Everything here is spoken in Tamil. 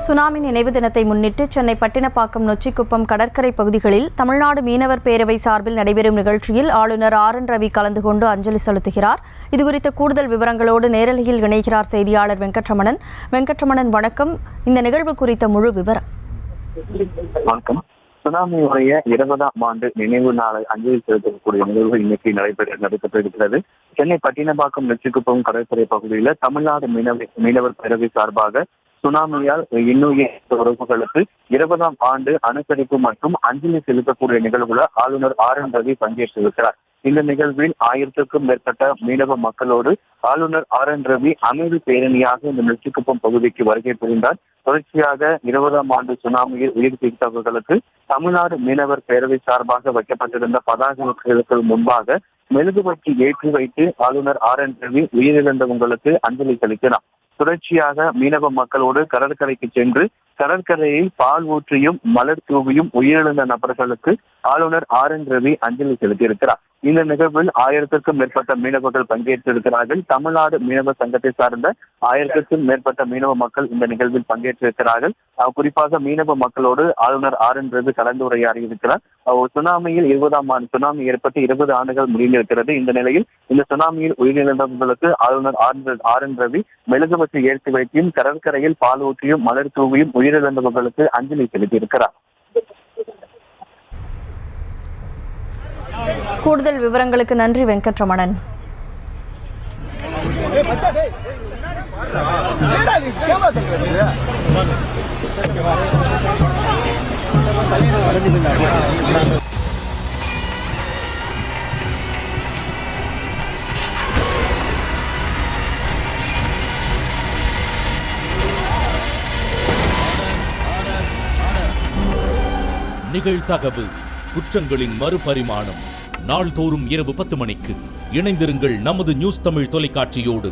சுனாமி நினைவு தினத்தை முன்னிட்டு சென்னை பட்டினப்பாக்கம் நொச்சிக்குப்பம் கடற்கரை பகுதிகளில் தமிழ்நாடு மீனவர் பேரவை சார்பில் நடைபெறும் நிகழ்ச்சியில் ஆளுநர் RN ரவி கலந்து கொண்டு அஞ்சலி செலுத்துகிறார். இதுகுறித்த கூடுதல் விவரங்களோடு நேரலையில் இணைகிறார் செய்தியாளர் வெங்கட்ரமணன். வெங்கட்ரமணன், வணக்கம். இந்த நிகழ்வு குறித்த முழு விவரம். வணக்கம். சுனாமியுடைய 20ஆம் ஆண்டு நினைவு நாளை அஞ்சலி செலுத்தக்கூடிய நிகழ்வு இன்னைக்கு நடைபெற்றிருக்கிறது. சென்னை பட்டினப்பாக்கம் நொச்சிக்குப்பம் கடற்கரை பகுதியில் தமிழ்நாடு மீனவர் பேரவை சார்பாக சுனாமியால் இன்னுயிர் உறவுகளுக்கு 20ஆம் ஆண்டு அனுசரிப்பு மற்றும் அஞ்சலி செலுத்தக்கூடிய நிகழ்வுல ஆளுநர் RN ரவி பங்கேற்றிருக்கிறார். இந்த நிகழ்வில் 1000க்கும் மேற்பட்ட மீனவ மக்களோடு ஆளுநர் RN ரவி அமைதி பேரணியாக இந்த நொச்சிக்குப்பம் பகுதிக்கு வருகை புரிந்தார். தொடர்ச்சியாக 20ஆம் ஆண்டு சுனாமியில் உயிர் பிடித்தவர்களுக்கு தமிழ்நாடு மீனவர் பேரவை சார்பாக வைக்கப்பட்டிருந்த பதாகைகளுக்கு முன்பாக மெழுகுவர்த்தி ஏற்றி வைத்து ஆளுநர் RN ரவி உயிரிழந்தவங்களுக்கு அஞ்சலி செலுத்தினார். தொடர்ச்சியாக மீனவ மக்களோடு கடற்கரைக்கு சென்று கடற்கரையில் பால் ஊற்றியும் மலர் தூவியும் உயிரிழந்த நபர்களுக்கு ஆளுநர் RN ரவி அஞ்சலி செலுத்தியிருக்கிறார். இந்த நிகழ்வில் 1000க்கும் மேற்பட்ட மீனவர்கள் பங்கேற்றிருக்கிறார்கள். தமிழ்நாடு மீனவ சங்கத்தை சார்ந்த 1000க்கும் மேற்பட்ட மீனவ மக்கள் இந்த நிகழ்வில் பங்கேற்றிருக்கிறார்கள். குறிப்பாக மீனவ மக்களோடு ஆளுநர் RN ரவி கலந்துரையாடி இருக்கிறார். சுனாமியில் 20ஆம் ஆண்டு சுனாமி ஏற்பட்டு 20 ஆண்டுகள் முடிந்திருக்கிறது. இந்த நிலையில் இந்த சுனாமியில் உயிரிழந்தவர்களுக்கு ஆளுநர் RN ரவி மெழுகுவர்த்தி ஏற்றி வைத்தியும் கடற்கரையில் பால் ஊற்றியும் மலர் தூவியும் உயிரிழந்தவர்களுக்கு அஞ்சலி செலுத்தியிருக்கிறார். கூடுதல் விவரங்களுக்கு நன்றி வெங்கட்ரமணன். நிகழ்தகவு குற்றங்களின் மறுபரிமாணம். நாள்தோறும் இரவு 10 மணிக்கு இணைந்திருங்கள் நமது நியூஸ் தமிழ் தொலைக்காட்சியோடு.